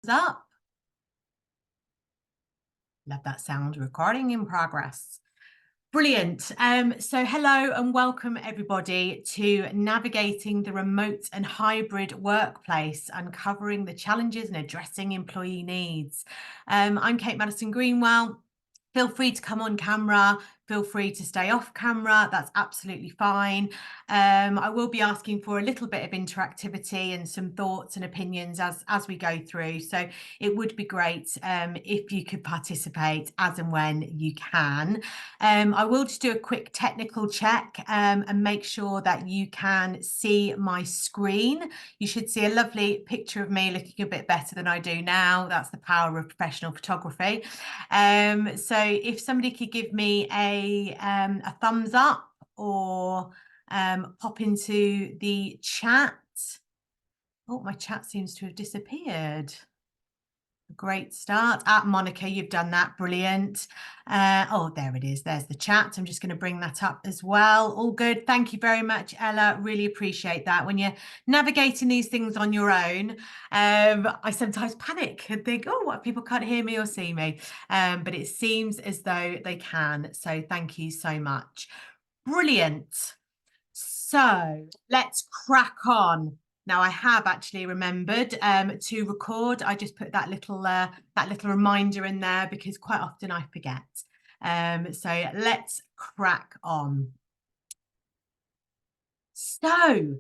Up. Love that sound. Recording in progress. Brilliant. So hello and welcome everybody to Navigating the Remote and Hybrid Workplace, uncovering the challenges and addressing employee needs. I'm Kate Madison Greenwell. Feel free to come on camera. Feel free to stay off camera. That's absolutely fine. I will be asking for a little bit of interactivity and some thoughts and opinions as we go through. So it would be great if you could participate as and when you can. I will just do a quick technical check and make sure that you can see my screen. You should see a lovely picture of me looking a bit better than I do now. That's the power of professional photography. So if somebody could give me a thumbs up or pop into the chat. Oh, my chat seems to have disappeared. Great start. Monica, you've done that. Brilliant. Oh, there it is. There's the chat. I'm just going to bring that up as well. All good. Thank you very much, Ella. Really appreciate that. When you're navigating these things on your own, I sometimes panic and think, oh, what, people can't hear me or see me? But it seems as though they can. So thank you so much. Brilliant. So let's crack on. Now I have actually remembered to record. I just put that little reminder in there because quite often I forget. So let's crack on. So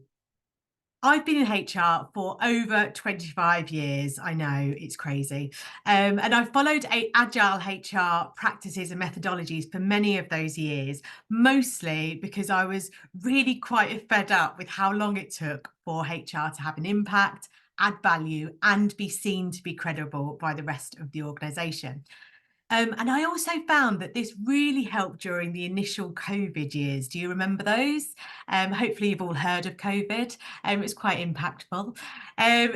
I've been in HR for over 25 years. I know, it's crazy. And I've followed agile HR practices and methodologies for many of those years, mostly because I was really quite fed up with how long it took for HR to have an impact, add value, and be seen to be credible by the rest of the organisation. And I also found that this really helped during the initial COVID years. Do you remember those? Hopefully you've all heard of COVID. It was quite impactful.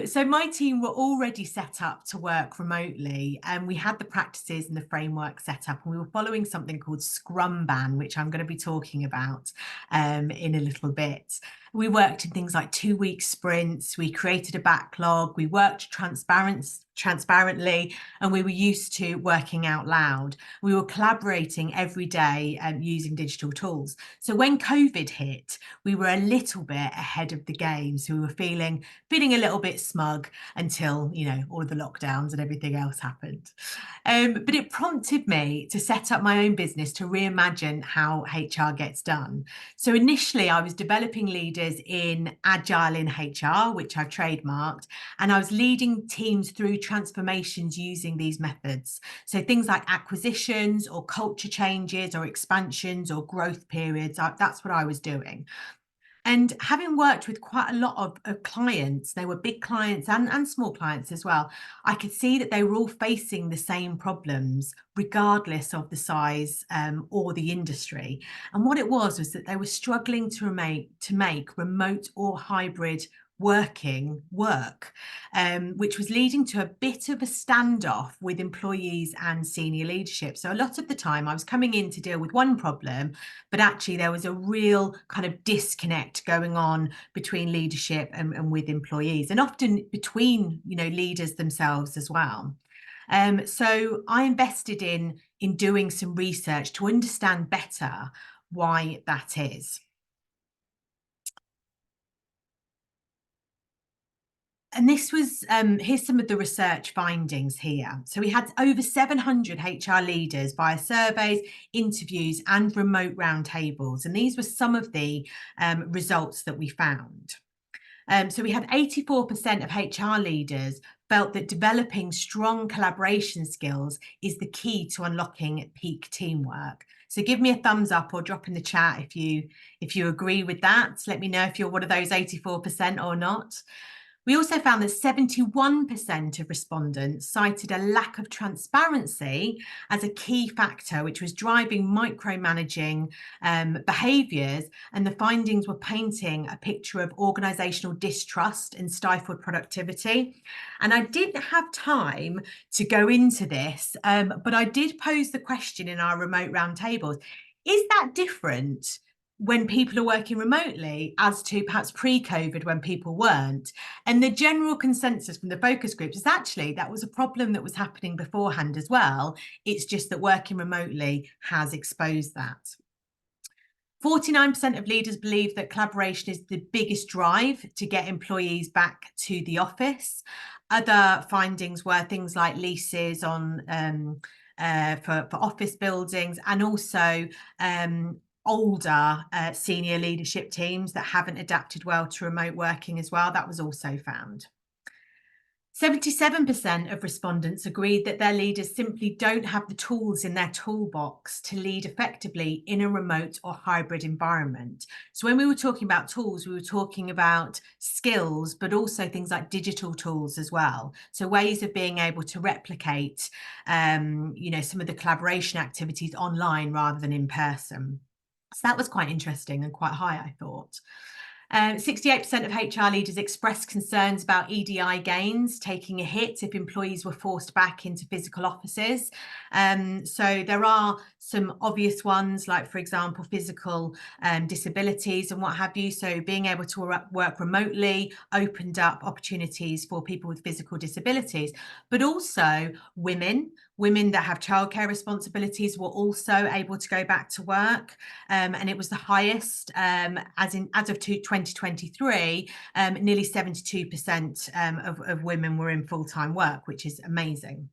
So my team were already set up to work remotely, and we had the practices and the framework set up, and we were following something called Scrumban, which I'm going to be talking about in a little bit. We worked in things like 2-week sprints. We created a backlog. We worked transparently, and we were used to working out loud. We were collaborating every day using digital tools. So when COVID hit, we were a little bit ahead of the game. So we were feeling a little bit smug until, you know, all of the lockdowns and everything else happened. But it prompted me to set up my own business to reimagine how HR gets done. So initially I was developing leaders in Agile in HR, which I've trademarked, and I was leading teams through transformations using these methods. So things like acquisitions or culture changes or expansions or growth periods, that's what I was doing. And having worked with quite a lot of clients, they were big clients and small clients as well, I could see that they were all facing the same problems, regardless of the size or the industry. And what it was that they were struggling to make remote or hybrid working work, which was leading to a bit of a standoff with employees and senior leadership. So a lot of the time I was coming in to deal with one problem, but actually there was a real kind of disconnect going on between leadership and with employees, and often between, you know, leaders themselves as well. So I invested in doing some research to understand better why that is. And this was, here's some of the research findings here. So we had over 700 HR leaders via surveys, interviews, and remote roundtables. And these were some of the results that we found. So we had 84% of HR leaders felt that developing strong collaboration skills is the key to unlocking peak teamwork. So give me a thumbs up or drop in the chat if you agree with that. Let me know if you're one of those 84% or not. We also found that 71% of respondents cited a lack of transparency as a key factor, which was driving micromanaging behaviours, and the findings were painting a picture of organisational distrust and stifled productivity. And I didn't have time to go into this, but I did pose the question in our remote roundtables: is that different when people are working remotely as to perhaps pre-COVID when people weren't. And the general consensus from the focus groups is actually that was a problem that was happening beforehand as well. It's just that working remotely has exposed that. 49% of leaders believe that collaboration is the biggest drive to get employees back to the office. Other findings were things like leases on for office buildings, and also older senior leadership teams that haven't adapted well to remote working as well. That was also found. 77% of respondents agreed that their leaders simply don't have the tools in their toolbox to lead effectively in a remote or hybrid environment. So when we were talking about tools, we were talking about skills, but also things like digital tools as well. So ways of being able to replicate, some of the collaboration activities online rather than in person. So that was quite interesting and quite high, I thought. 68% of HR leaders expressed concerns about EDI gains taking a hit if employees were forced back into physical offices. So there are some obvious ones, like, for example, physical disabilities and what have you. So being able to work remotely opened up opportunities for people with physical disabilities, but also women that have childcare responsibilities were also able to go back to work. And it was the highest as of 2023, nearly 72% of women were in full-time work, which is amazing.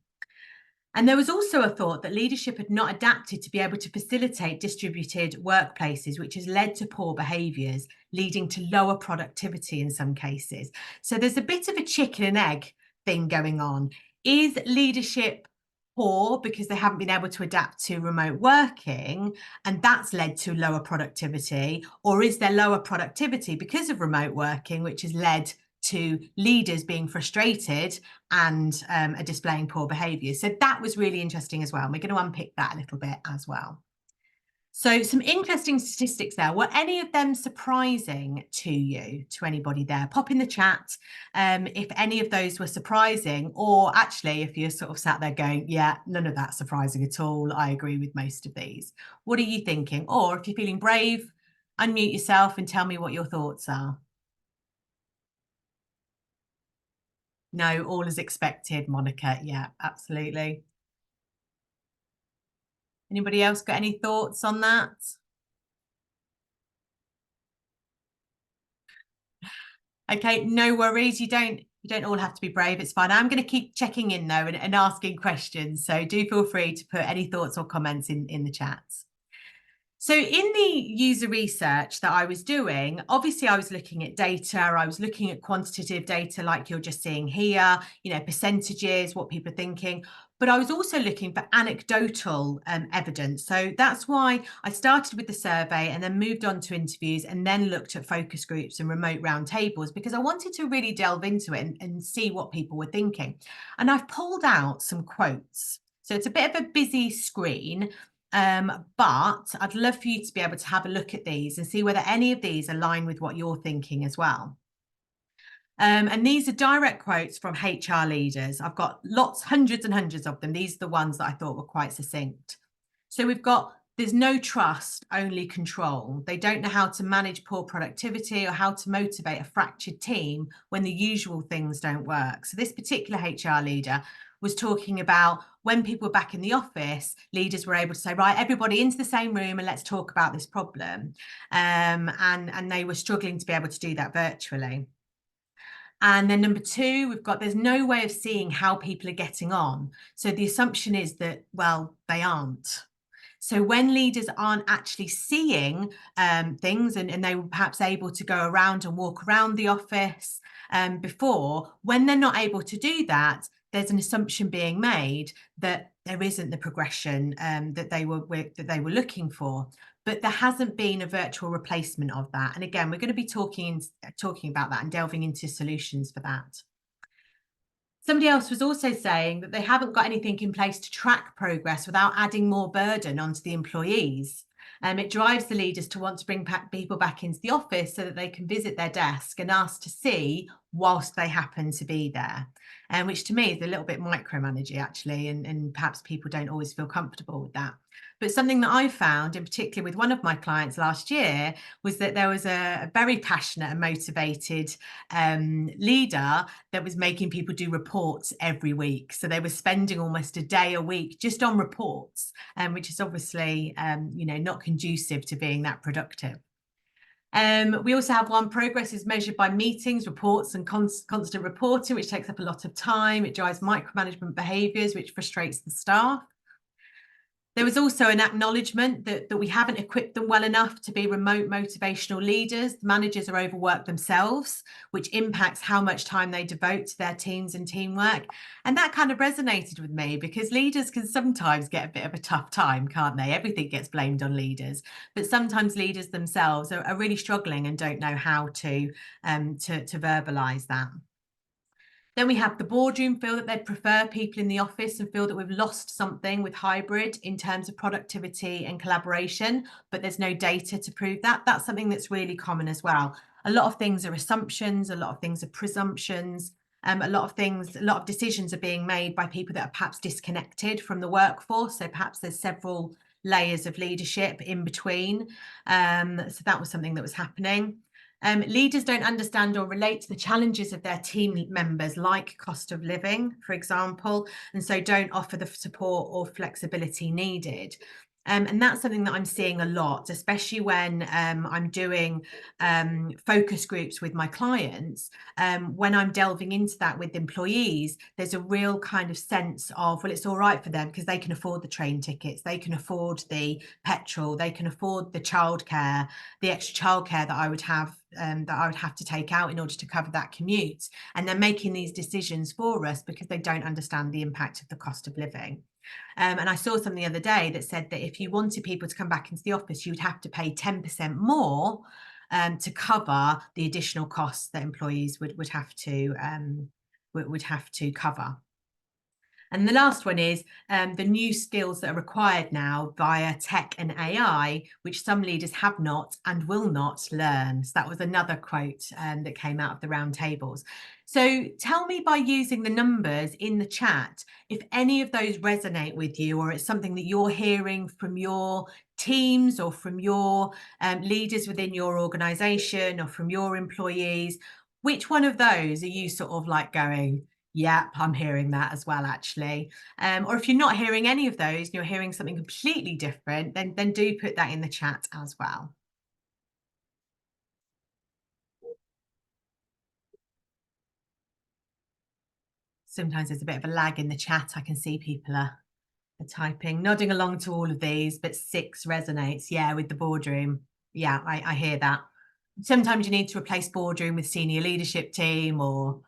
And there was also a thought that leadership had not adapted to be able to facilitate distributed workplaces, which has led to poor behaviours, leading to lower productivity in some cases. So there's a bit of a chicken and egg thing going on. Is leadership poor because they haven't been able to adapt to remote working, and that's led to lower productivity? Or is there lower productivity because of remote working, which has led to leaders being frustrated and are displaying poor behaviour? So that was really interesting as well. And we're going to unpick that a little bit as well. So some interesting statistics there. Were any of them surprising to you, to anybody there? Pop in the chat if any of those were surprising, or actually if you're sort of sat there going, yeah, none of that surprising at all. I agree with most of these. What are you thinking? Or if you're feeling brave, unmute yourself and tell me what your thoughts are. No, all as expected, Monica. Yeah, absolutely. Anybody else got any thoughts on that? Okay, no worries. You don't all have to be brave. It's fine. I'm going to keep checking in though and asking questions. So do feel free to put any thoughts or comments in the chats. So in the user research that I was doing, obviously I was looking at data, I was looking at quantitative data like you're just seeing here, percentages, what people are thinking, but I was also looking for anecdotal evidence. So that's why I started with the survey and then moved on to interviews and then looked at focus groups and remote roundtables, because I wanted to really delve into it and see what people were thinking. And I've pulled out some quotes. So it's a bit of a busy screen, but I'd love for you to be able to have a look at these and see whether any of these align with what you're thinking as well. And these are direct quotes from HR leaders. I've got hundreds and hundreds of them. These are the ones that I thought were quite succinct. So we've got, there's no trust, only control. They don't know how to manage poor productivity or how to motivate a fractured team when the usual things don't work. So this particular HR leader was talking about when people were back in the office, leaders were able to say, right, everybody into the same room and let's talk about this problem. And they were struggling to be able to do that virtually. And then number two, we've got, there's no way of seeing how people are getting on. So the assumption is that, well, they aren't. So when leaders aren't actually seeing things and they were perhaps able to go around and walk around the office before, when they're not able to do that, there's an assumption being made that there isn't the progression that they were looking for. But there hasn't been a virtual replacement of that. And again, we're going to be talking about that and delving into solutions for that. Somebody else was also saying that they haven't got anything in place to track progress without adding more burden onto the employees. It drives the leaders to want to bring people back into the office so that they can visit their desk and ask to see whilst they happen to be there. And which to me is a little bit micromanaging actually, and perhaps people don't always feel comfortable with that. But something that I found, in particular with one of my clients last year, was that there was a very passionate and motivated leader that was making people do reports every week. So they were spending almost a day a week just on reports, which is obviously not conducive to being that productive. We also have one progress is measured by meetings, reports, and constant reporting, which takes up a lot of time. It drives micromanagement behaviours, which frustrates the staff. There was also an acknowledgement that we haven't equipped them well enough to be remote motivational leaders. The managers are overworked themselves, which impacts how much time they devote to their teams and teamwork. And that kind of resonated with me because leaders can sometimes get a bit of a tough time, can't they? Everything gets blamed on leaders, but sometimes leaders themselves are really struggling and don't know how to verbalise that. Then we have the boardroom feel that they'd prefer people in the office and feel that we've lost something with hybrid in terms of productivity and collaboration, but there's no data to prove that. That's something that's really common as well. A lot of things are assumptions, a lot of things are presumptions, a lot of decisions are being made by people that are perhaps disconnected from the workforce. So perhaps there's several layers of leadership in between. So that was something that was happening. Leaders don't understand or relate to the challenges of their team members, like cost of living, for example, and so don't offer the support or flexibility needed. And that's something that I'm seeing a lot, especially when I'm doing focus groups with my clients. When I'm delving into that with employees, there's a real kind of sense of, well, it's all right for them because they can afford the train tickets, they can afford the petrol, they can afford the childcare, the extra childcare that I would have to take out in order to cover that commute. And they're making these decisions for us because they don't understand the impact of the cost of living. And I saw something the other day that said that if you wanted people to come back into the office, you would have to pay 10% more to cover the additional costs that employees would have to cover. And the last one is the new skills that are required now via tech and AI, which some leaders have not and will not learn. So that was another quote that came out of the roundtables. So tell me, by using the numbers in the chat, if any of those resonate with you, or it's something that you're hearing from your teams or from your leaders within your organization or from your employees. Which one of those are you sort of like going, yeah, I'm hearing that as well, actually. Or if you're not hearing any of those, and you're hearing something completely different, then do put that in the chat as well. Sometimes there's a bit of a lag in the chat. I can see people are typing, nodding along to all of these, but 6 resonates. Yeah, with the boardroom. Yeah, I hear that. Sometimes you need to replace boardroom with senior leadership team or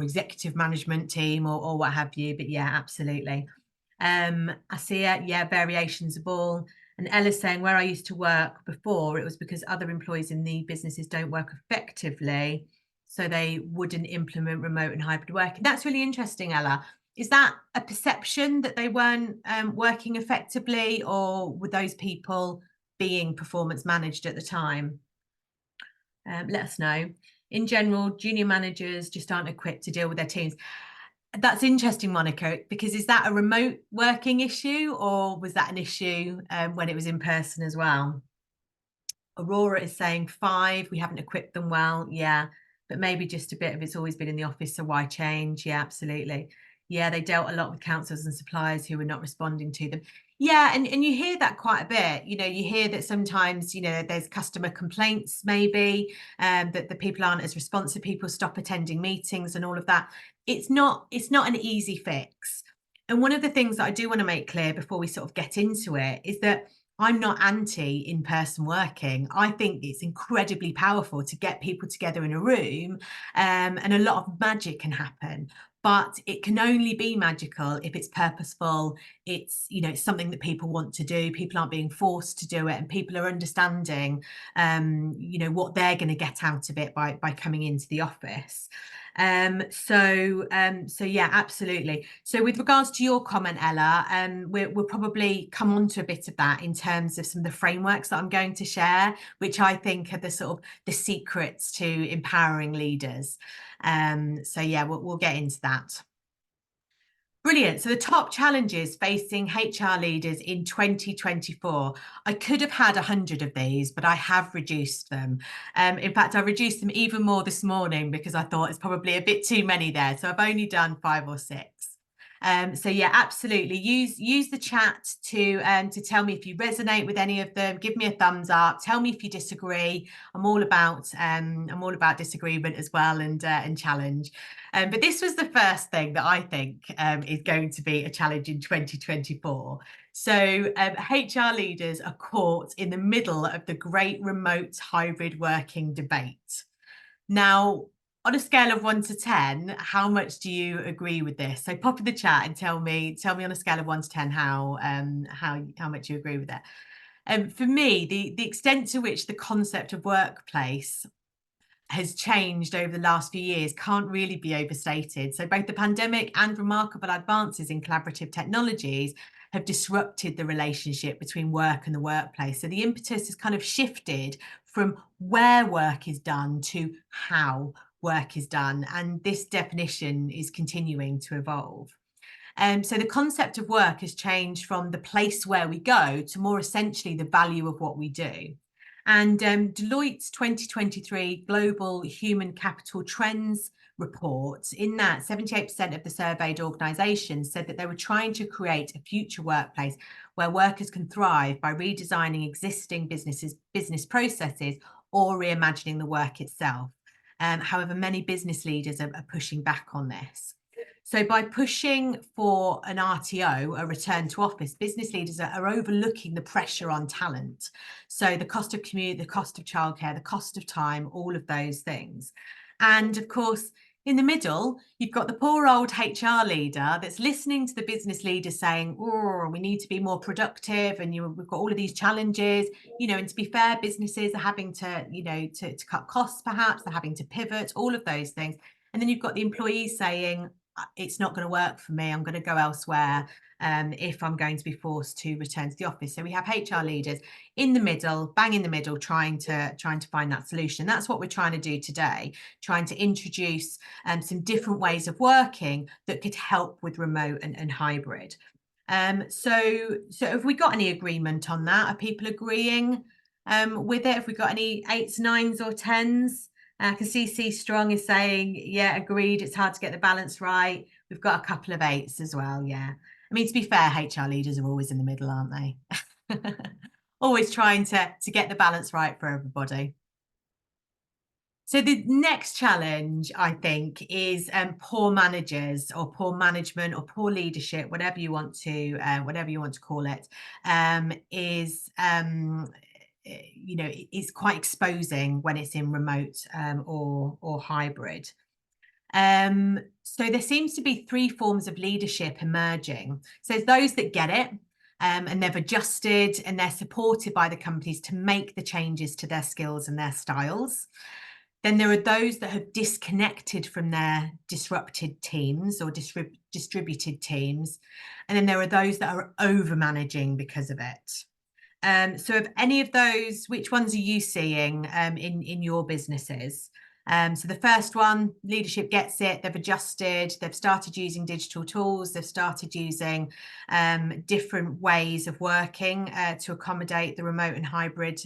executive management team or what have you. But yeah, absolutely. Asia, yeah, variations of all. And Ella's saying, where I used to work before, it was because other employees in the businesses don't work effectively, so they wouldn't implement remote and hybrid working. That's really interesting, Ella. Is that a perception that they weren't working effectively, or were those people being performance managed at the time? Let us know. In general, junior managers just aren't equipped to deal with their teams. That's interesting, Monica, because is that a remote working issue, or was that an issue when it was in person as well? Aurora is saying 5, we haven't equipped them well. Yeah, but maybe just a bit of it's always been in the office, so why change? Yeah, absolutely. Yeah, they dealt a lot with councils and suppliers who were not responding to them. Yeah, and you hear that quite a bit. You hear that sometimes, there's customer complaints maybe, that the people aren't as responsive, people stop attending meetings and all of that. It's not an easy fix. And one of the things that I do want to make clear before we sort of get into it is that I'm not anti in-person working. I think it's incredibly powerful to get people together in a room, and a lot of magic can happen. But it can only be magical if it's purposeful. It's something that people want to do. People aren't being forced to do it, and people are understanding, what they're going to get out of it by coming into the office. So yeah, absolutely. So with regards to your comment, Ella, we'll probably come on to a bit of that in terms of some of the frameworks that I'm going to share, which I think are the sort of the secrets to empowering leaders. So yeah, we'll get into that. Brilliant. So the top challenges facing HR leaders in 2024. I could have had 100 of these, but I have reduced them. In fact, I reduced them even more this morning because I thought it's probably a bit too many there. So I've only done 5 or 6. So yeah, absolutely. Use the chat to tell me if you resonate with any of them. Give me a thumbs up. Tell me if you disagree. I'm all about disagreement as well, and challenge. But this was the first thing that I think is going to be a challenge in 2024. So HR leaders are caught in the middle of the great remote hybrid working debate. Now, on a scale of 1 to 10, how much do you agree with this? So pop in the chat and tell me on a scale of 1 to 10 how much you agree with it. For me, the extent to which the concept of workplace has changed over the last few years can't really be overstated. So both the pandemic and remarkable advances in collaborative technologies have disrupted the relationship between work and the workplace. So the impetus has kind of shifted from where work is done to how work is done. And this definition is continuing to evolve. So the concept of work has changed from the place where we go to more essentially the value of what we do. And Deloitte's 2023 Global Human Capital Trends report, in that 78% of the surveyed organisations said that they were trying to create a future workplace where workers can thrive by redesigning existing business processes or reimagining the work itself. However, many business leaders are pushing back on this. So by pushing for an RTO, a return to office, business leaders are overlooking the pressure on talent. So the cost of commute, the cost of childcare, the cost of time, all of those things. And of course, in the middle, you've got the poor old HR leader that's listening to the business leader saying, oh, we need to be more productive, and we've got all of these challenges, and to be fair, businesses are having to, to cut costs, perhaps, they're having to pivot, all of those things. And then you've got the employees saying, it's not going to work for me, I'm going to go elsewhere if I'm going to be forced to return to the office. So we have HR leaders in the middle, bang in the middle, trying to find that solution. That's what we're trying to do today, trying to introduce some different ways of working that could help with remote and hybrid. So have we got any agreement on that? Are people agreeing with it? Have we got any 8s, 9s or 10s? I can see C Strong is saying, yeah, agreed. It's hard to get the balance right. We've got a couple of 8s as well. Yeah. I mean, to be fair, HR leaders are always in the middle, aren't they? Always trying to get the balance right for everybody. So the next challenge, I think, is poor managers or poor management or poor leadership, whatever you want to call it, is quite exposing when it's in remote or hybrid. So there seems to be 3 forms of leadership emerging. So there's those that get it and they've adjusted and they're supported by the companies to make the changes to their skills and their styles. Then there are those that have disconnected from their disrupted teams or distributed teams. And then there are those that are over managing because of it. So of any of those, which ones are you seeing in your businesses? So the first one, leadership gets it, they've adjusted, they've started using digital tools, they've started using different ways of working to accommodate the remote and hybrid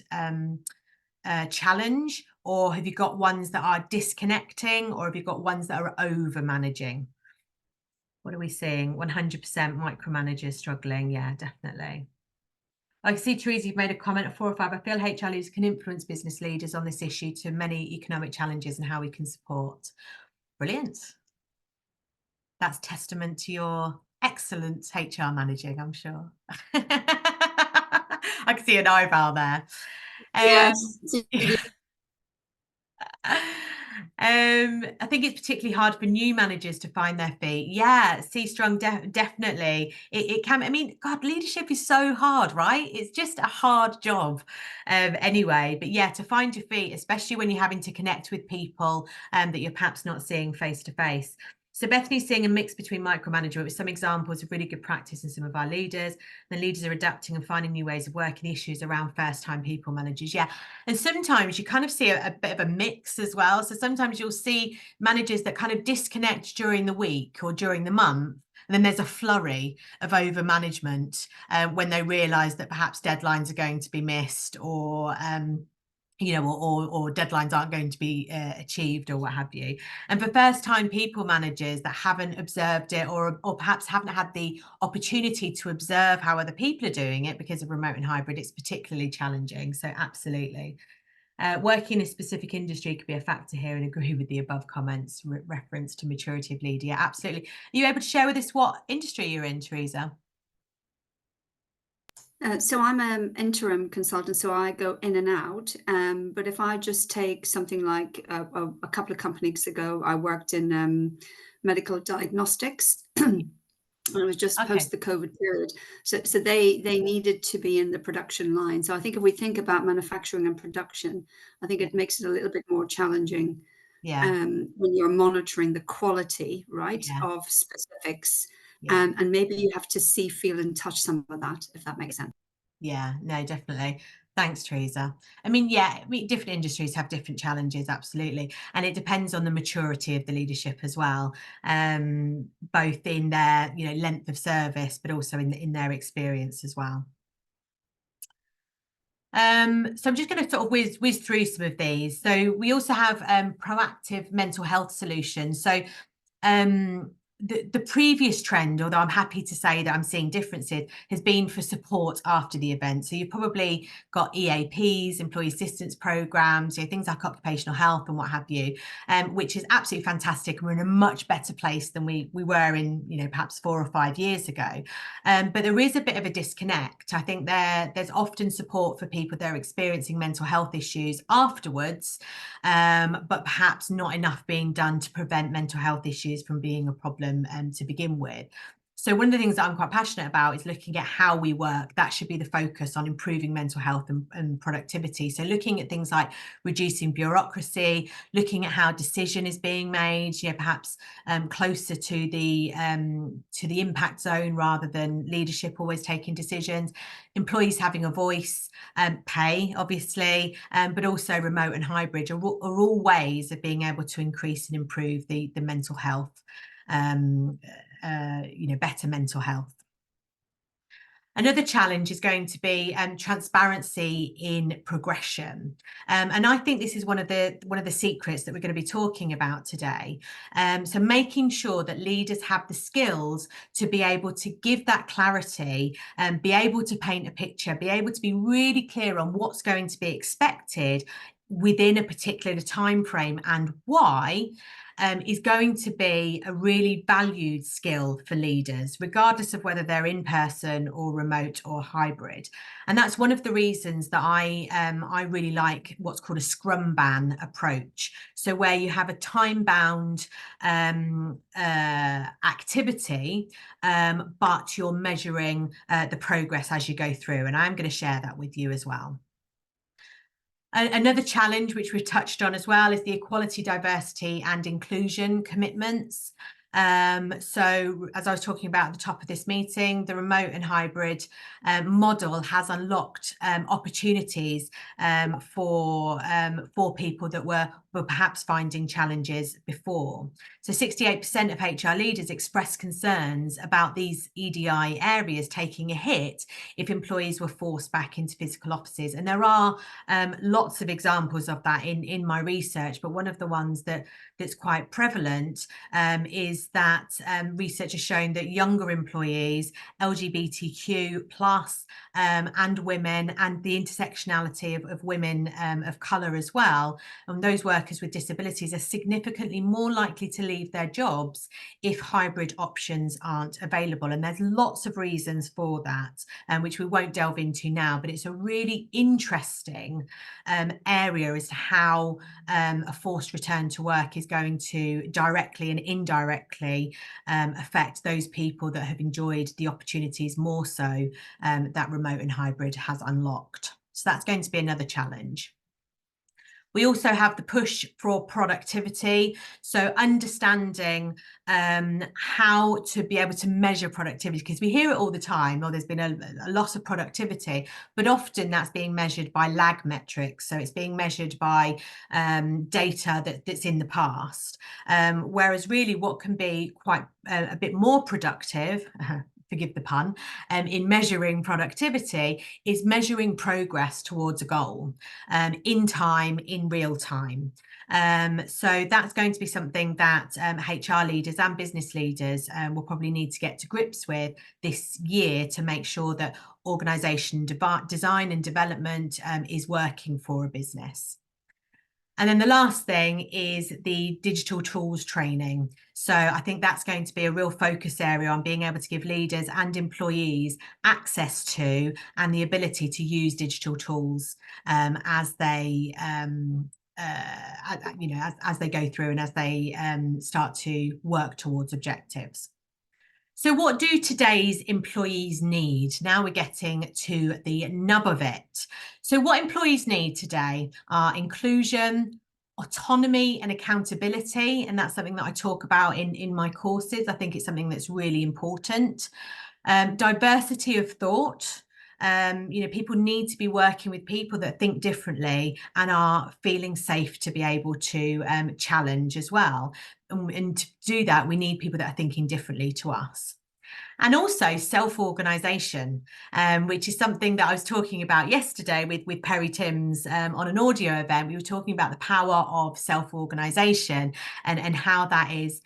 challenge. Or have you got ones that are disconnecting, or have you got ones that are over managing? What are we seeing? 100% micromanagers struggling. Yeah, definitely. I see, Teresa, you've made a comment at 4 or 5. I feel HR leaders can influence business leaders on this issue to many economic challenges and how we can support. Brilliant. That's testament to your excellent HR managing, I'm sure. I can see an eyebrow there. Yes. I think it's particularly hard for new managers to find their feet. Yeah, C strong, definitely. It can. I mean, God, leadership is so hard, right? It's just a hard job, anyway. But yeah, to find your feet, especially when you're having to connect with people that you're perhaps not seeing face to face. So Bethany's seeing a mix between micromanagement with some examples of really good practice in some of our leaders. The leaders are adapting and finding new ways of working, issues around first-time people managers. Yeah, and sometimes you kind of see a bit of a mix as well. So sometimes you'll see managers that kind of disconnect during the week or during the month. And then there's a flurry of over management when they realise that perhaps deadlines are going to be missed, or or deadlines aren't going to be achieved, or what have you. And for first-time people managers that haven't observed it, or perhaps haven't had the opportunity to observe how other people are doing it because of remote and hybrid, it's particularly challenging. So absolutely. Working in a specific industry could be a factor here, and agree with the above comments, reference to maturity of leader. Yeah, absolutely. Are you able to share with us what industry you're in, Teresa? So I'm an interim consultant, so I go in and out. But if I just take something like a couple of companies ago, I worked in medical diagnostics. It was just Okay. post the COVID period. So they needed to be in the production line. So I think if we think about manufacturing and production, I think it makes it a little bit more challenging Yeah, when you're monitoring the quality, right, yeah, of specifics. yeah. And maybe you have to see, feel, and touch some of that, if that makes sense. Yeah, no, definitely. Thanks, Teresa. I mean, yeah, different industries have different challenges, absolutely. And it depends on the maturity of the leadership as well, both in their, length of service, but also in their experience as well. So I'm just going to sort of whiz through some of these. So we also have proactive mental health solutions. So the previous trend, although I'm happy to say that I'm seeing differences, has been for support after the event. So you've probably got EAPs, employee assistance programs, things like occupational health and what have you, which is absolutely fantastic. We're in a much better place than we were in, perhaps 4 or 5 years ago. But there is a bit of a disconnect. I think there's often support for people that are experiencing mental health issues afterwards, but perhaps not enough being done to prevent mental health issues from being a problem to begin with. So one of the things that I'm quite passionate about is looking at how we work. That should be the focus, on improving mental health and productivity. So looking at things like reducing bureaucracy, looking at how decision is being made, perhaps closer to the impact zone rather than leadership always taking decisions, employees having a voice, pay, obviously, but also remote and hybrid are all ways of being able to increase and improve the mental health, better mental health. Another challenge is going to be transparency in progression, and I think this is one of the secrets that we're going to be talking about today. So making sure that leaders have the skills to be able to give that clarity and be able to paint a picture, be able to be really clear on what's going to be expected within a particular time frame and why, is going to be a really valued skill for leaders, regardless of whether they're in person or remote or hybrid. And that's one of the reasons that I really like what's called a Scrumban approach. So where you have a time-bound activity, but you're measuring the progress as you go through. And I'm going to share that with you as well. Another challenge, which we've touched on as well, is the equality, diversity and inclusion commitments. So as I was talking about at the top of this meeting, the remote and hybrid model has unlocked opportunities for people that were perhaps finding challenges before. So 68% of HR leaders expressed concerns about these EDI areas taking a hit if employees were forced back into physical offices. And there are lots of examples of that in my research, but one of the ones that's quite prevalent is that research has shown that younger employees, LGBTQ plus, and women, and the intersectionality of women of colour as well, and those working workers with disabilities are significantly more likely to leave their jobs if hybrid options aren't available. And there's lots of reasons for that, which we won't delve into now, but it's a really interesting area as to how a forced return to work is going to directly and indirectly affect those people that have enjoyed the opportunities more so that remote and hybrid has unlocked. So that's going to be another challenge. We also have the push for productivity. So understanding how to be able to measure productivity, because we hear it all the time, or there's been a loss of productivity, but often that's being measured by lag metrics. So it's being measured by data that's in the past. Whereas really what can be quite a bit more productive, forgive the pun, in measuring productivity is measuring progress towards a goal in time, in real time. So that's going to be something that HR leaders and business leaders will probably need to get to grips with this year to make sure that organisation design and development is working for a business. And then the last thing is the digital tools training. So I think that's going to be a real focus area on being able to give leaders and employees access to and the ability to use digital tools as they as they go through and as they start to work towards objectives. So what do today's employees need? Now we're getting to the nub of it. So what employees need today are inclusion, autonomy and accountability. And that's something that I talk about in my courses. I think it's something that's really important. Diversity of thought. People need to be working with people that think differently and are feeling safe to be able to challenge as well. And to do that, we need people that are thinking differently to us. And also self-organisation, which is something that I was talking about yesterday with Perry Timms on an audio event. We were talking about the power of self-organisation and how that is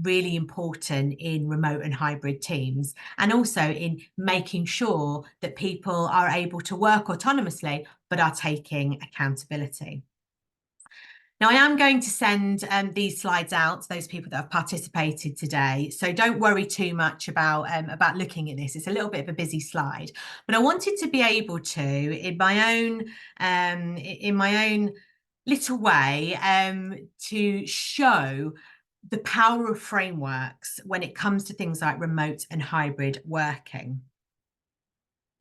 really important in remote and hybrid teams, and also in making sure that people are able to work autonomously but are taking accountability. Now, I am going to send these slides out to those people that have participated today, so don't worry too much about looking at this. It's a little bit of a busy slide, but I wanted to be able to, in my own little way, to show the power of frameworks when it comes to things like remote and hybrid working.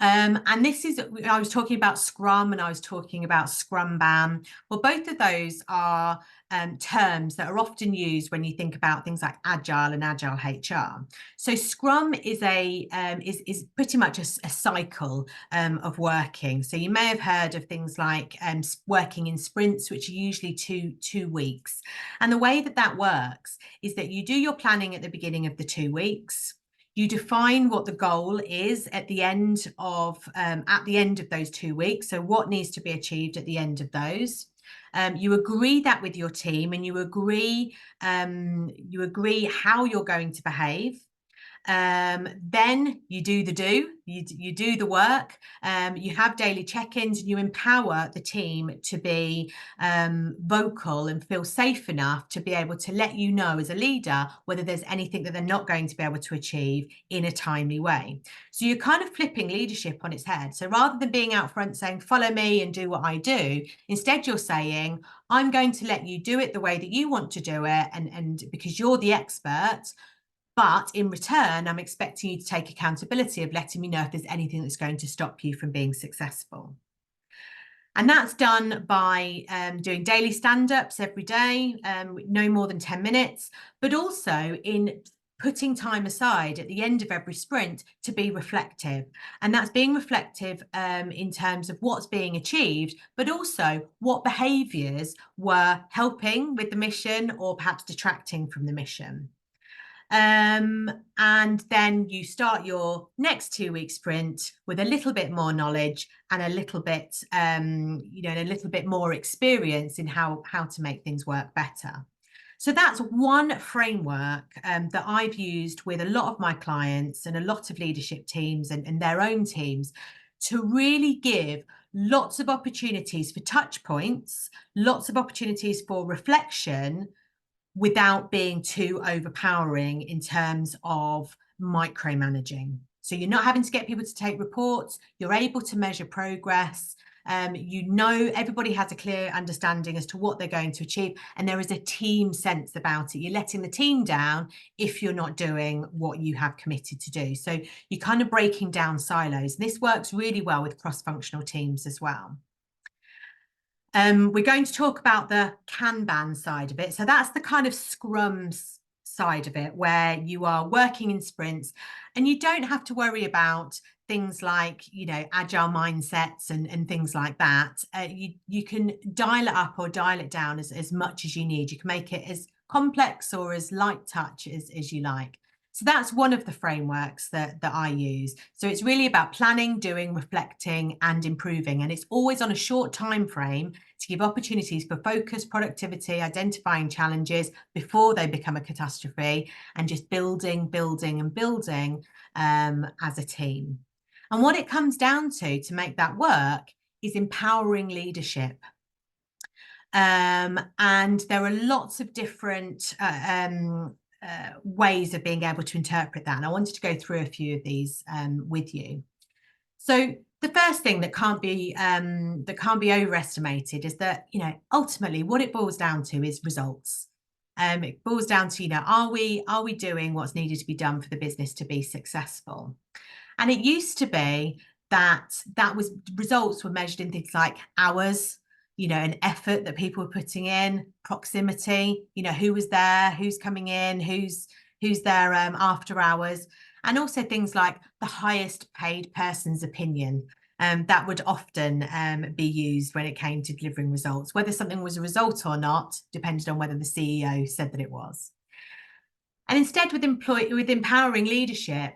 And this is, I was talking about Scrum and I was talking about Scrumban. Well, both of those are terms that are often used when you think about things like Agile and Agile HR. So Scrum is is pretty much a cycle of working. So you may have heard of things like working in sprints, which are usually two weeks. And the way that works is that you do your planning at the beginning of the 2 weeks. You define what the goal is at the end of those 2 weeks. So what needs to be achieved at the end of those. You agree that with your team, and you agree how you're going to behave. Then you do the work, you have daily check-ins, and you empower the team to be vocal and feel safe enough to be able to let you know as a leader whether there's anything that they're not going to be able to achieve in a timely way. So you're kind of flipping leadership on its head. So rather than being out front saying, follow me and do what I do, instead you're saying, I'm going to let you do it the way that you want to do it, and because you're the expert. But in return, I'm expecting you to take accountability of letting me know if there's anything that's going to stop you from being successful. And that's done by doing daily stand-ups every day, no more than 10 minutes, but also in putting time aside at the end of every sprint to be reflective. And that's being reflective in terms of what's being achieved, but also what behaviours were helping with the mission or perhaps detracting from the mission. And then you start your next 2-week sprint with a little bit more knowledge and a little bit, a little bit more experience in how to make things work better. So that's one framework that I've used with a lot of my clients and a lot of leadership teams and their own teams to really give lots of opportunities for touch points, lots of opportunities for reflection without being too overpowering in terms of micromanaging. So you're not having to get people to take reports, you're able to measure progress. Everybody has a clear understanding as to what they're going to achieve, and there is a team sense about it. You're letting the team down if you're not doing what you have committed to do. So you're kind of breaking down silos. And this works really well with cross-functional teams as well. We're going to talk about the Kanban side of it. So that's the kind of Scrum side of it, where you are working in sprints and you don't have to worry about things like, agile mindsets and things like that. You can dial it up or dial it down as much as you need. You can make it as complex or as light touch as you like. So that's one of the frameworks that I use. So it's really about planning, doing, reflecting, and improving. And it's always on a short time frame to give opportunities for focus, productivity, identifying challenges before they become a catastrophe, and just building, and building as a team. And what it comes down to make that work is empowering leadership. And there are lots of different ways of being able to interpret that. And I wanted to go through a few of these with you. So the first thing that can't be overestimated is that, ultimately what it boils down to is results. It boils down to, are we doing what's needed to be done for the business to be successful? And it used to be that results were measured in things like hours, an effort that people were putting in, proximity, who was there, who's coming in, who's there after hours, and also things like the highest paid person's opinion. That would often be used when it came to delivering results. Whether something was a result or not depended on whether the CEO said that it was. And instead, with empowering leadership,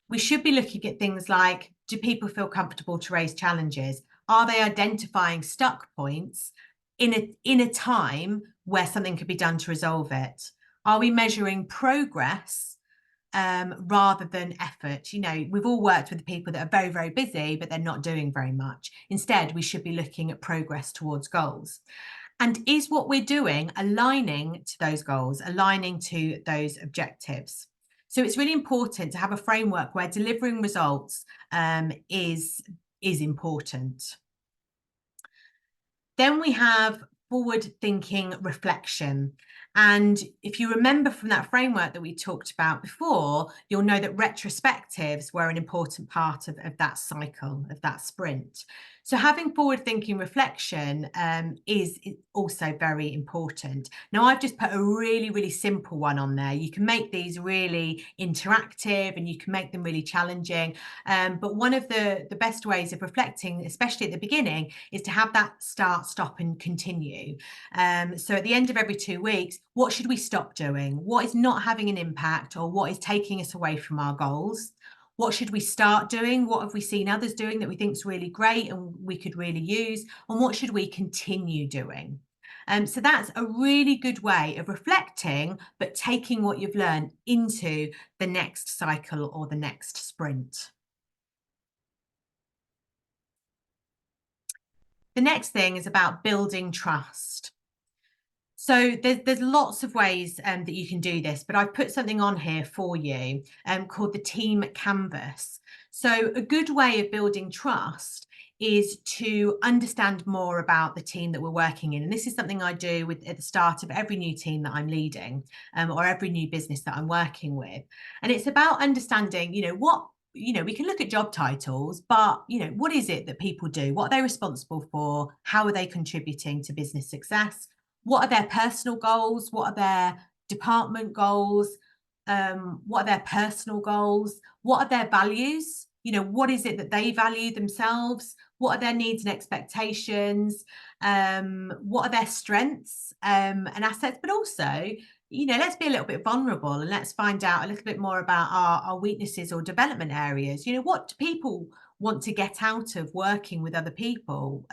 we should be looking at things like, do people feel comfortable to raise challenges? Are they identifying stuck points in a time where something could be done to resolve it? Are we measuring progress rather than effort? We've all worked with people that are very, very busy, but they're not doing very much. Instead, we should be looking at progress towards goals. And is what we're doing aligning to those goals, aligning to those objectives? So it's really important to have a framework where delivering results is important. Then we have forward-thinking reflection. And if you remember from that framework that we talked about before, you'll know that retrospectives were an important part of that cycle, of that sprint. So having forward-thinking reflection is also very important. Now, I've just put a really, really simple one on there. You can make these really interactive and you can make them really challenging. But one of the best ways of reflecting, especially at the beginning, is to have that start, stop, and continue. So at the end of every 2 weeks, what should we stop doing? What is not having an impact, or what is taking us away from our goals? What should we start doing? What have we seen others doing that we think is really great and we could really use? And what should we continue doing? So that's a really good way of reflecting, but taking what you've learned into the next cycle or the next sprint. The next thing is about building trust. So there's lots of ways that you can do this, but I've put something on here for you called the team canvas. So a good way of building trust is to understand more about the team that we're working in. And this is something I do at the start of every new team that I'm leading or every new business that I'm working with. And it's about understanding, we can look at job titles, but, what is it that people do? What are they responsible for? How are they contributing to business success? What are their personal goals? What are their department goals? What are their personal goals? What are their values? What is it that they value themselves? What are their needs and expectations? What are their strengths and assets? But also, let's be a little bit vulnerable and let's find out a little bit more about our weaknesses or development areas. What do people want to get out of working with other people?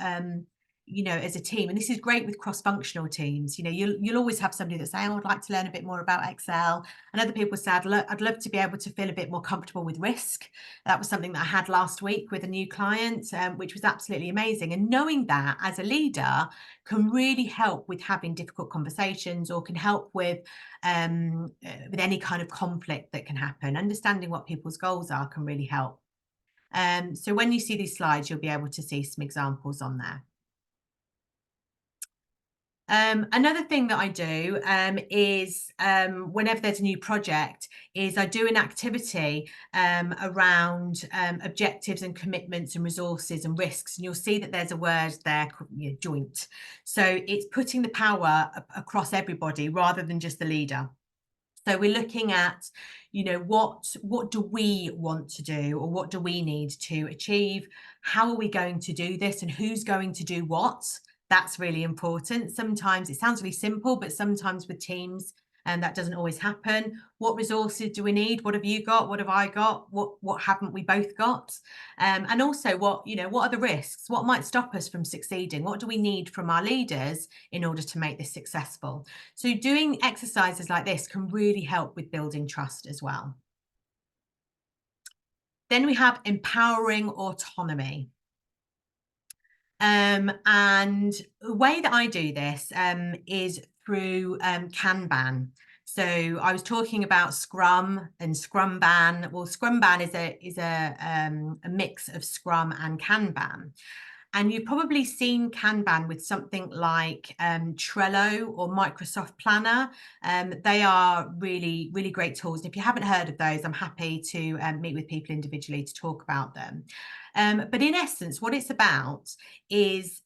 as a team, and this is great with cross-functional teams, you'll always have somebody that's saying, oh, I'd like to learn a bit more about Excel, and other people said, look, I'd love to be able to feel a bit more comfortable with risk. That was something that I had last week with a new client, which was absolutely amazing. And knowing that as a leader can really help with having difficult conversations, or can help with any kind of conflict that can happen. Understanding what people's goals are can really help. So when you see these slides, you'll be able to see some examples on there. Another thing that I do is whenever there's a new project, is I do an activity around objectives and commitments and resources and risks. And you'll see that there's a word there, joint. So it's putting the power across everybody rather than just the leader. So we're looking at, what do we want to do, or what do we need to achieve? How are we going to do this, and who's going to do what? That's really important. Sometimes it sounds really simple, but sometimes with teams, and that doesn't always happen. What resources do we need? What have you got? What have I got? What haven't we both got? And also, what are the risks? What might stop us from succeeding? What do we need from our leaders in order to make this successful? So doing exercises like this can really help with building trust as well. Then we have empowering autonomy. And the way that I do this is through Kanban. So I was talking about Scrum and Scrumban. Well, Scrumban is a mix of Scrum and Kanban. And you've probably seen Kanban with something like Trello or Microsoft Planner. They are really, really great tools. And if you haven't heard of those, I'm happy to meet with people individually to talk about them. But in essence, what it's about is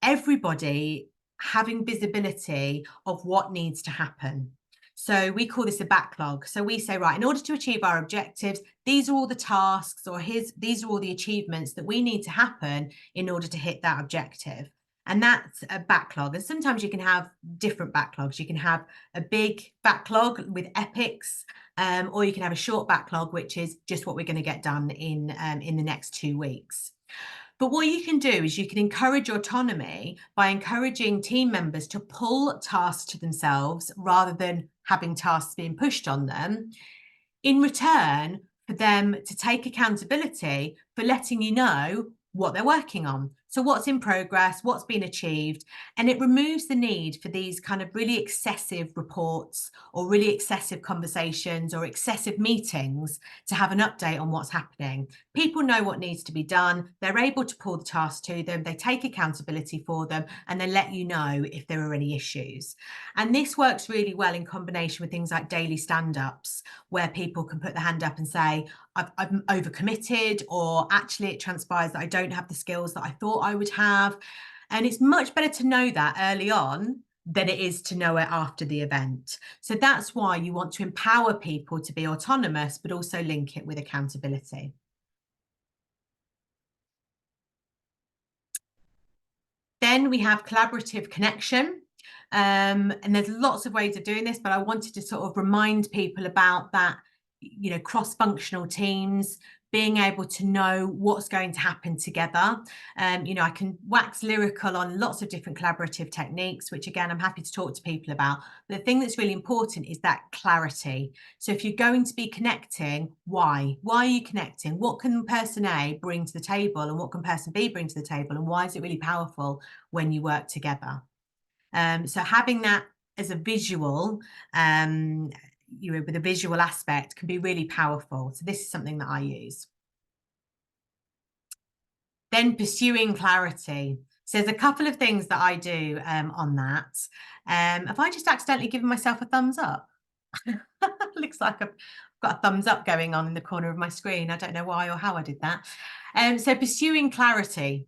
everybody having visibility of what needs to happen. So we call this a backlog. So we say, right, in order to achieve our objectives, these are all the tasks, or these are all the achievements that we need to happen in order to hit that objective. And that's a backlog. And sometimes you can have different backlogs. You can have a big backlog with epics, or you can have a short backlog, which is just what we're going to get done in the next 2 weeks. But what you can do is you can encourage autonomy by encouraging team members to pull tasks to themselves rather than having tasks being pushed on them, in return for them to take accountability for letting you know what they're working on. So what's in progress, what's been achieved, and it removes the need for these kind of really excessive reports or really excessive conversations or excessive meetings to have an update on what's happening. People know what needs to be done. They're able to pull the tasks to them. They take accountability for them, and they let you know if there are any issues. And this works really well in combination with things like daily stand-ups, where people can put their hand up and say, I've overcommitted, or actually it transpires that I don't have the skills that I thought I would have. And it's much better to know that early on than it is to know it after the event. So that's why you want to empower people to be autonomous, but also link it with accountability. Then we have collaborative connection. And there's lots of ways of doing this, but I wanted to sort of remind people about that, cross-functional teams, being able to know what's going to happen together. I can wax lyrical on lots of different collaborative techniques, which again, I'm happy to talk to people about. The thing that's really important is that clarity. So if you're going to be connecting, why? Why are you connecting? What can person A bring to the table, and what can person B bring to the table? And why is it really powerful when you work together? So having that as a visual, with a visual aspect, can be really powerful. So this is something that I use. Then pursuing clarity. So there's a couple of things that I do on that. Have I just accidentally given myself a thumbs up? Looks like I've got a thumbs up going on in the corner of my screen. I don't know why or how I did that. So pursuing clarity.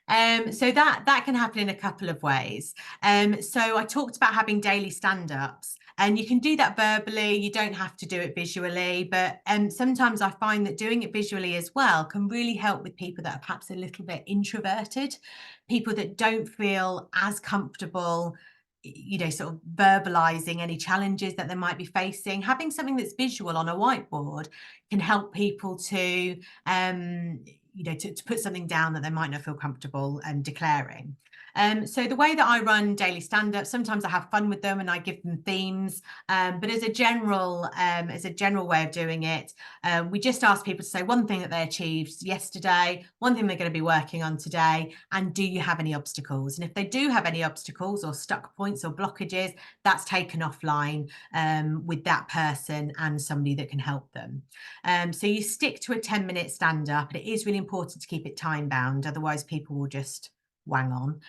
So that can happen in a couple of ways. So I talked about having daily stand-ups, and you can do that verbally. You don't have to do it visually, but sometimes I find that doing it visually as well can really help with people that are perhaps a little bit introverted, people that don't feel as comfortable, sort of verbalizing any challenges that they might be facing. Having something that's visual on a whiteboard can help people to to put something down that they might not feel comfortable declaring. So the way that I run daily stand-up, sometimes I have fun with them and I give them themes, but as a general way of doing it, we just ask people to say one thing that they achieved yesterday, one thing they're going to be working on today, and do you have any obstacles? And if they do have any obstacles or stuck points or blockages, that's taken offline with that person and somebody that can help them. So you stick to a 10-minute stand-up, but it is really important to keep it time-bound, otherwise people will just wang on.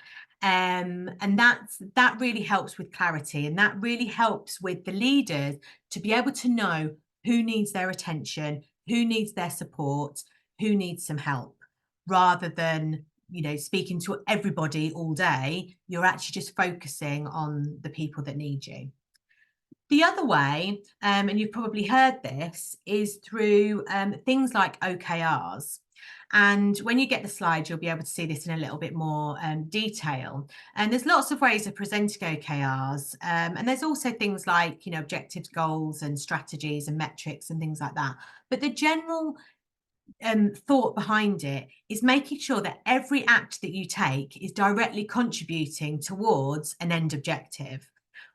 And that really helps with clarity, and that really helps with the leaders to be able to know who needs their attention, who needs their support, who needs some help, rather than speaking to everybody all day. You're actually just focusing on the people that need you. The other way, and you've probably heard this, is through things like OKRs. And when you get the slide, you'll be able to see this in a little bit more detail. And there's lots of ways of presenting OKRs. And there's also things like, objectives, goals and strategies and metrics and things like that. But the general thought behind it is making sure that every act that you take is directly contributing towards an end objective.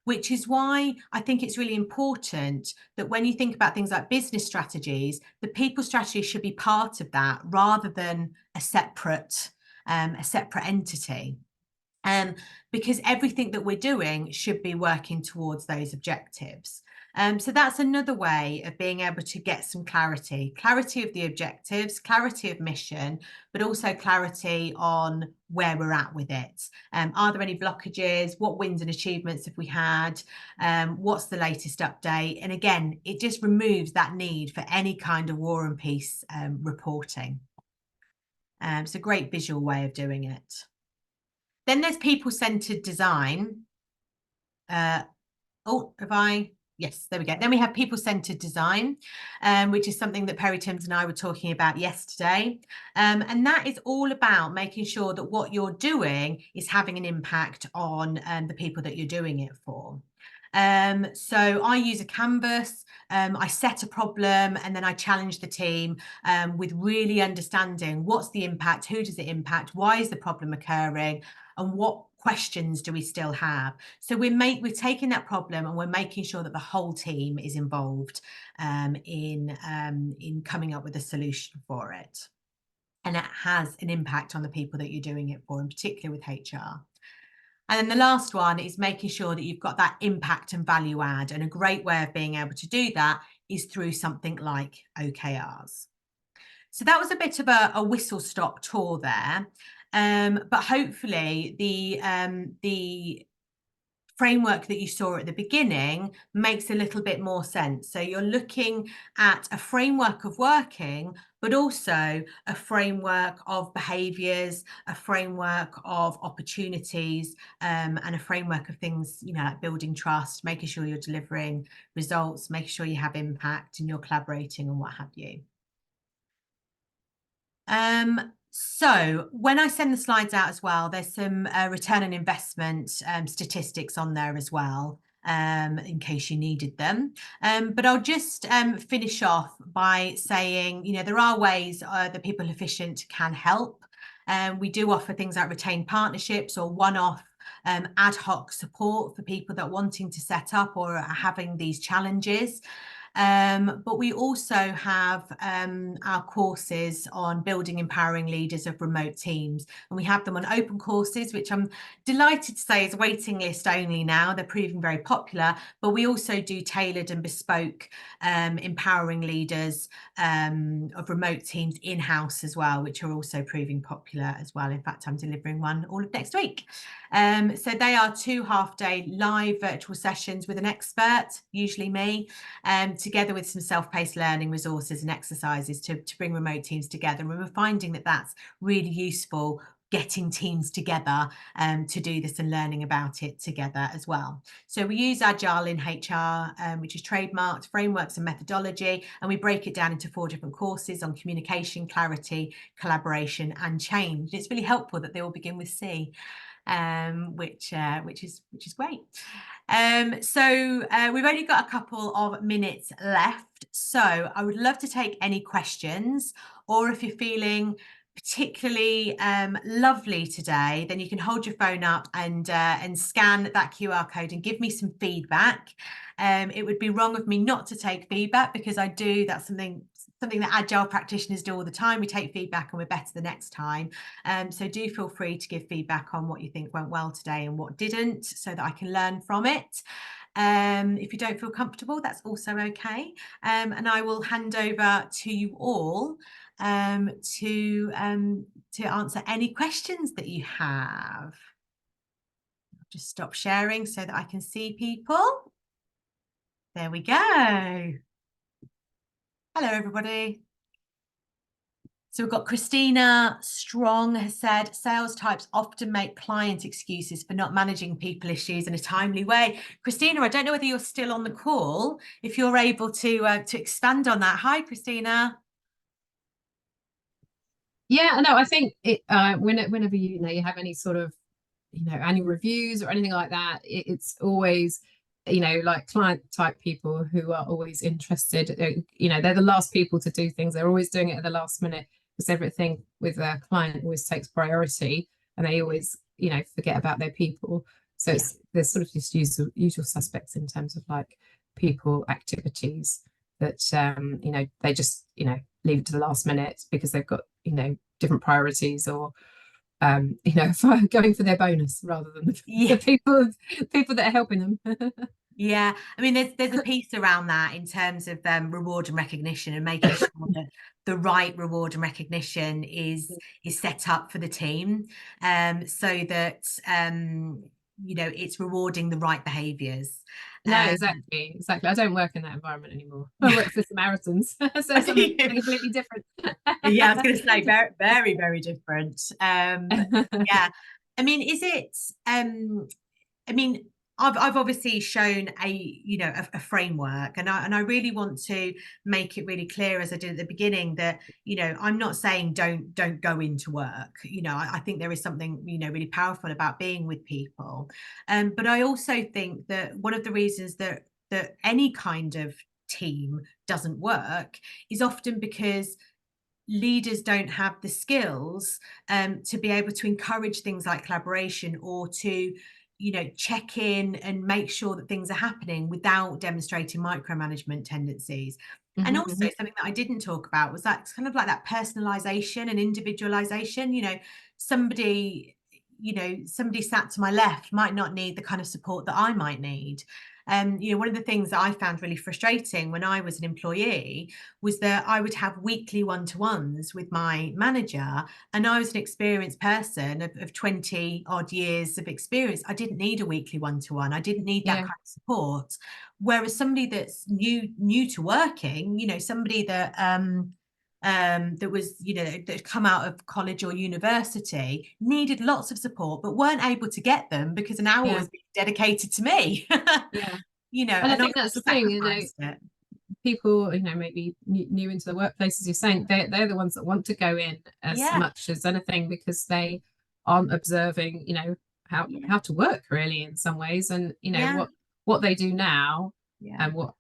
Which is why I think it's really important that when you think about things like business strategies, the people strategy should be part of that rather than a separate entity. Because everything that we're doing should be working towards those objectives. So that's another way of being able to get some clarity of the objectives, clarity of mission, but also clarity on where we're at with it. Are there any blockages? What wins and achievements have we had? What's the latest update? And again, it just removes that need for any kind of war and peace reporting. It's a great visual way of doing it. Then there's people-centered design. Yes, there we go. Then we have people-centered design, which is something that Perry Timms and I were talking about yesterday. And that is all about making sure that what you're doing is having an impact on the people that you're doing it for. So I use a canvas, I set a problem, and then I challenge the team with really understanding what's the impact, who does it impact, why is the problem occurring, and what questions do we still have. So we're taking that problem and we're making sure that the whole team is involved in coming up with a solution for it. And it has an impact on the people that you're doing it for, in particular with HR. And then the last one is making sure that you've got that impact and value add. And a great way of being able to do that is through something like OKRs. So that was a bit of a whistle-stop tour there. But hopefully the framework that you saw at the beginning makes a little bit more sense. So you're looking at a framework of working, but also a framework of behaviours, a framework of opportunities, and a framework of things, like building trust, making sure you're delivering results, making sure you have impact and you're collaborating and what have you. So when I send the slides out as well, there's some return on investment statistics on there as well, in case you needed them. But I'll just finish off by saying, there are ways that People Efficient can help. We do offer things like retained partnerships or one-off ad hoc support for people that are wanting to set up or are having these challenges. But we also have our courses on building empowering leaders of remote teams, and we have them on open courses, which I'm delighted to say is waiting list only now. They're proving very popular, but we also do tailored and bespoke empowering leaders of remote teams in-house as well, which are also proving popular as well. In fact, I'm delivering one all of next week. So they are 2 half-day live virtual sessions with an expert, usually me, together with some self-paced learning resources and exercises to bring remote teams together. And we're finding that that's really useful, getting teams together to do this and learning about it together as well. So we use Agile in HR, which is trademarked, frameworks and methodology, and we break it down into 4 different courses on communication, clarity, collaboration and change. It's really helpful that they all begin with C. Which is great. So we've only got a couple of minutes left. So I would love to take any questions, or if you're feeling particularly lovely today, then you can hold your phone up and scan that QR code and give me some feedback. It would be wrong of me not to take feedback, because I do. That's something that agile practitioners do all the time. We take feedback and we're better the next time. So do feel free to give feedback on what you think went well today and what didn't, so that I can learn from it. If you don't feel comfortable, that's also okay. And I will hand over to you all to answer any questions that you have. I'll just stop sharing so that I can see people. There we go. Hello, everybody. So we've got Christina Strong has said, sales types often make client excuses for not managing people issues in a timely way. Christina, I don't know whether you're still on the call. If you're able to expand on that. Hi, Christina. Yeah, no, I think it whenever you have any sort of annual reviews or anything like that, it's always like client type people who are always interested. They're the last people to do things. They're always doing it at the last minute, because everything with a client always takes priority, and they always forget about their people. So there's sort of just usual suspects in terms of like people activities that they just leave it to the last minute because they've got different priorities, or going for their bonus rather than the people that are helping them. Yeah, I mean, there's a piece around that in terms of reward and recognition, and making sure that the right reward and recognition is set up for the team, so that it's rewarding the right behaviors. No, exactly. I don't work in that environment anymore. I work for Samaritans, so something completely different. Yeah, I was going to say very, very, very different. Yeah, I mean, is it? I mean, I've obviously shown a framework, and I really want to make it really clear, as I did at the beginning, that I'm not saying don't go into work. I think there is something really powerful about being with people, but I also think that one of the reasons that any kind of team doesn't work is often because leaders don't have the skills to be able to encourage things like collaboration, or to check in and make sure that things are happening without demonstrating micromanagement tendencies. And also something that I didn't talk about was that kind of like that personalization and individualization. Somebody somebody sat to my left might not need the kind of support that I might need. One of the things that I found really frustrating when I was an employee was that I would have weekly one-to-ones with my manager, and I was an experienced person of 20 odd years of experience. I didn't need a weekly one-to-one. I didn't need that kind of support. Whereas somebody that's new to working, somebody that that was that come out of college or university, needed lots of support but weren't able to get them because an hour was being dedicated to me. And I think that's the thing, people maybe new into the workplace, as you're saying, they're the ones that want to go in as much as anything, because they aren't observing how to work really in some ways, and what they do now, and what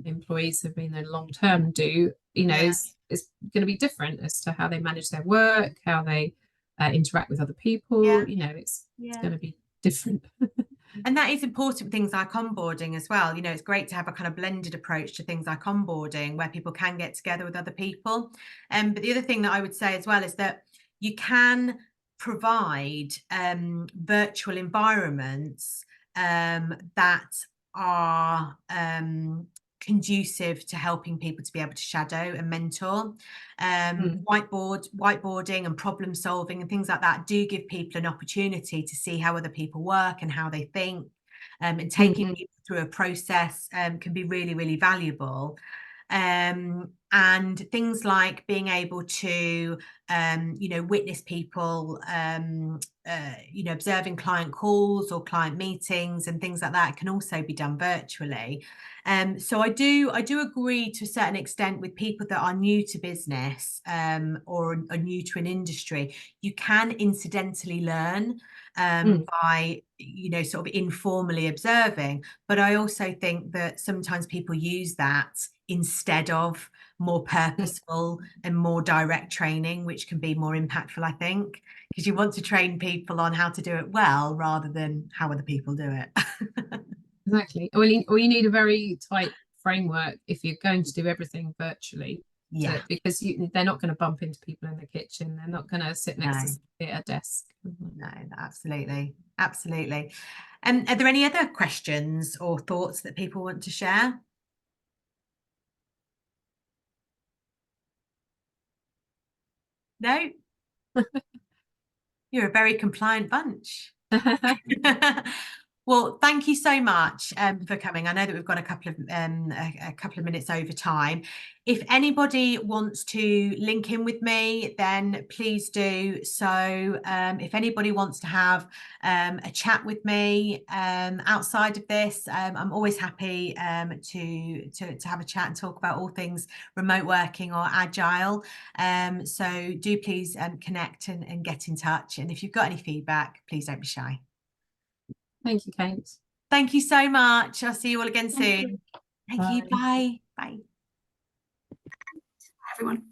employees have been there long term do is going to be different as to how they manage their work, how they interact with other people. It's going to be different. And that is important with things like onboarding as well. It's great to have a kind of blended approach to things like onboarding, where people can get together with other people. But the other thing that I would say as well is that you can provide virtual environments that are conducive to helping people to be able to shadow and mentor. Whiteboarding and problem solving and things like that do give people an opportunity to see how other people work and how they think, and taking people through a process can be really, really valuable. And things like being able to, witness people, observing client calls or client meetings and things like that can also be done virtually. So I do agree to a certain extent with people that are new to business, or are new to an industry. You can incidentally learn by, sort of informally observing. But I also think that sometimes people use that instead of more purposeful and more direct training, which can be more impactful, I think, because you want to train people on how to do it well rather than how other people do it. Exactly. Or you need a very tight framework if you're going to do everything virtually. Yeah. Because they're not going to bump into people in the kitchen. They're not going to sit next to somebody at a desk. No, absolutely. Absolutely. Are there any other questions or thoughts that people want to share? No? You're a very compliant bunch. Well, thank you so much for coming. I know that we've got a couple of minutes over time. If anybody wants to link in with me, then please do. So if anybody wants to have a chat with me outside of this, I'm always happy to have a chat and talk about all things remote working or agile. So do please connect and get in touch. And if you've got any feedback, please don't be shy. Thank you, Kate. Thank you so much. I'll see you all again soon. Thank you. Bye. Bye. Everyone.